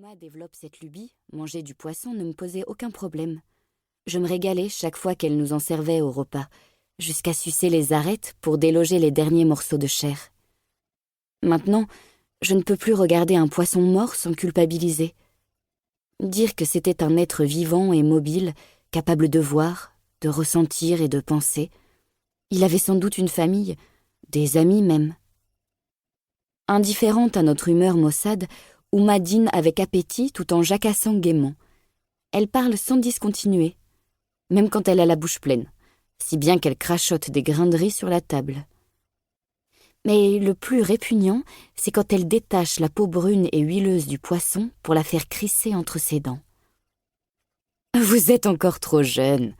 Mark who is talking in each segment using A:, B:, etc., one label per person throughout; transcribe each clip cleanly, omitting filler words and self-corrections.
A: Kuma développe cette lubie, manger du poisson ne me posait aucun problème. Je me régalais chaque fois qu'elle nous en servait au repas, jusqu'à sucer les arêtes pour déloger les derniers morceaux de chair. Maintenant, je ne peux plus regarder un poisson mort sans culpabiliser. Dire que c'était un être vivant et mobile, capable de voir, de ressentir et de penser. Il avait sans doute une famille, des amis même. Indifférente à notre humeur maussade, Uma dîne avec appétit tout en jacassant gaiement. Elle parle sans discontinuer, même quand elle a la bouche pleine, si bien qu'elle crachote des grains de riz sur la table. Mais le plus répugnant, c'est quand elle détache la peau brune et huileuse du poisson pour la faire crisser entre ses dents. « Vous êtes encore trop jeune »,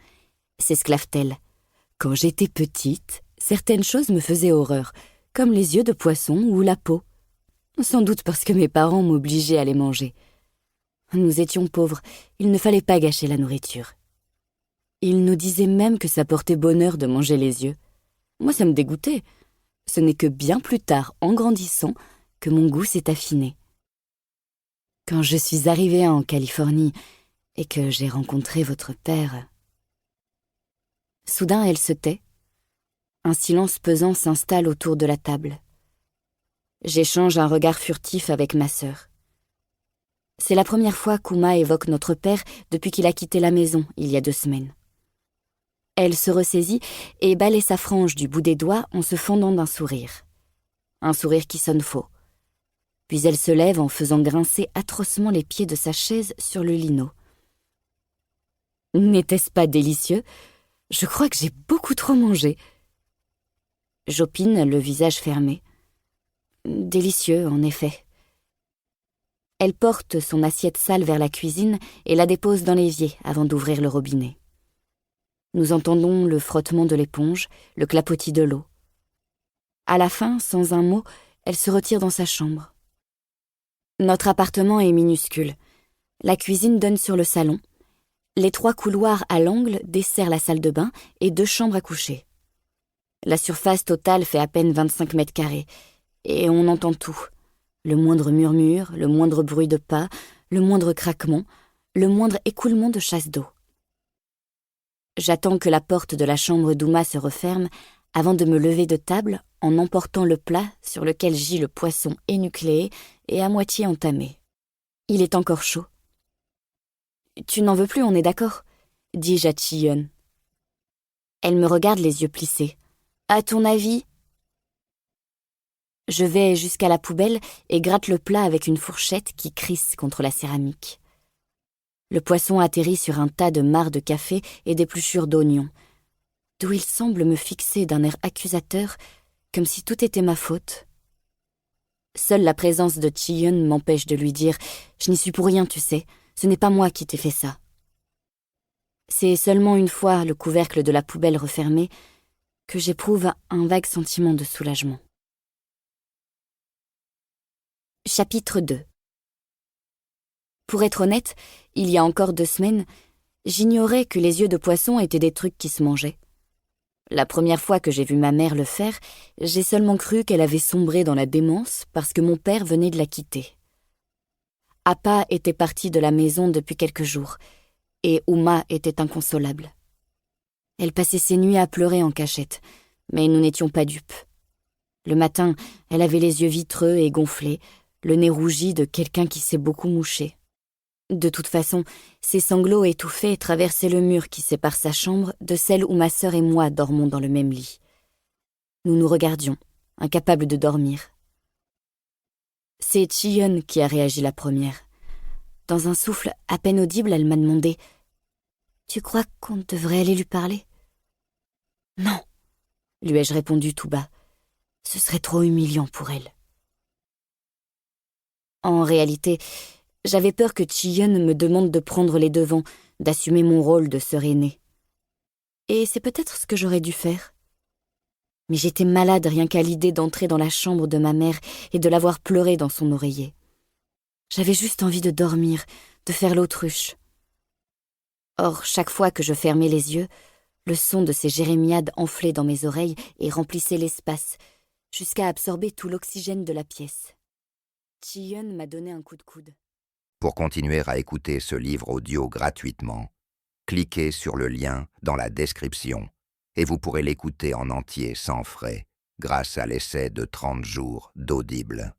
A: s'esclave-t-elle. « Quand j'étais petite, certaines choses me faisaient horreur, comme les yeux de poisson ou la peau. Sans doute parce que mes parents m'obligeaient à les manger. Nous étions pauvres, il ne fallait pas gâcher la nourriture. Ils nous disaient même que ça portait bonheur de manger les yeux. Moi, ça me dégoûtait. Ce n'est que bien plus tard, en grandissant, que mon goût s'est affiné. Quand je suis arrivée en Californie et que j'ai rencontré votre père... » Soudain, elle se tait. Un silence pesant s'installe autour de la table. J'échange un regard furtif avec ma sœur. C'est la première fois qu'Uma évoque notre père depuis qu'il a quitté la maison, il y a 2 semaines. Elle se ressaisit et balaie sa frange du bout des doigts en se fendant d'un sourire. Un sourire qui sonne faux. Puis elle se lève en faisant grincer atrocement les pieds de sa chaise sur le lino. « N'était-ce pas délicieux ? Je crois que j'ai beaucoup trop mangé. » J'opine, le visage fermé. Délicieux, en effet. Elle porte son assiette sale vers la cuisine et la dépose dans l'évier avant d'ouvrir le robinet. Nous entendons le frottement de l'éponge, le clapotis de l'eau. À la fin, sans un mot, elle se retire dans sa chambre. Notre appartement est minuscule. La cuisine donne sur le salon. Les 3 couloirs à l'angle desserrent la salle de bain et 2 chambres à coucher. La surface totale fait à peine 25 mètres carrés. Et on entend tout. Le moindre murmure, le moindre bruit de pas, le moindre craquement, le moindre écoulement de chasse d'eau. J'attends que la porte de la chambre d'Uma se referme avant de me lever de table en emportant le plat sur lequel gît le poisson énucléé et à moitié entamé. Il est encore chaud. « Tu n'en veux plus, on est d'accord ?» dis-je à Chi-Yeon. Elle me regarde les yeux plissés. « À ton avis ?» Je vais jusqu'à la poubelle et gratte le plat avec une fourchette qui crisse contre la céramique. Le poisson atterrit sur un tas de marcs de café et d'épluchures d'oignons, d'où il semble me fixer d'un air accusateur, comme si tout était ma faute. Seule la présence de Chi-Yeon m'empêche de lui dire « Je n'y suis pour rien, tu sais, ce n'est pas moi qui t'ai fait ça. » C'est seulement une fois le couvercle de la poubelle refermé que j'éprouve un vague sentiment de soulagement. Chapitre 2. Pour être honnête, il y a encore 2 semaines, j'ignorais que les yeux de poisson étaient des trucs qui se mangeaient. La première fois que j'ai vu ma mère le faire, j'ai seulement cru qu'elle avait sombré dans la démence parce que mon père venait de la quitter. Appa était partie de la maison depuis quelques jours, et Uma était inconsolable. Elle passait ses nuits à pleurer en cachette, mais nous n'étions pas dupes. Le matin, elle avait les yeux vitreux et gonflés, le nez rougi de quelqu'un qui s'est beaucoup mouché. De toute façon, ses sanglots étouffés traversaient le mur qui sépare sa chambre de celle où ma sœur et moi dormons dans le même lit. Nous nous regardions, incapables de dormir. C'est Chi-Yeon qui a réagi la première. Dans un souffle à peine audible, elle m'a demandé « Tu crois qu'on devrait aller lui parler ?»« Non !» lui ai-je répondu tout bas. « Ce serait trop humiliant pour elle. » En réalité, j'avais peur que Chi-Yeon me demande de prendre les devants, d'assumer mon rôle de sœur aînée. Et c'est peut-être ce que j'aurais dû faire. Mais j'étais malade rien qu'à l'idée d'entrer dans la chambre de ma mère et de la voir pleurer dans son oreiller. J'avais juste envie de dormir, de faire l'autruche. Or, chaque fois que je fermais les yeux, le son de ces jérémiades enflait dans mes oreilles et remplissait l'espace, jusqu'à absorber tout l'oxygène de la pièce. Chi-Yeon m'a donné un coup de coude.
B: Pour continuer à écouter ce livre audio gratuitement, cliquez sur le lien dans la description et vous pourrez l'écouter en entier sans frais grâce à l'essai de 30 jours d'Audible.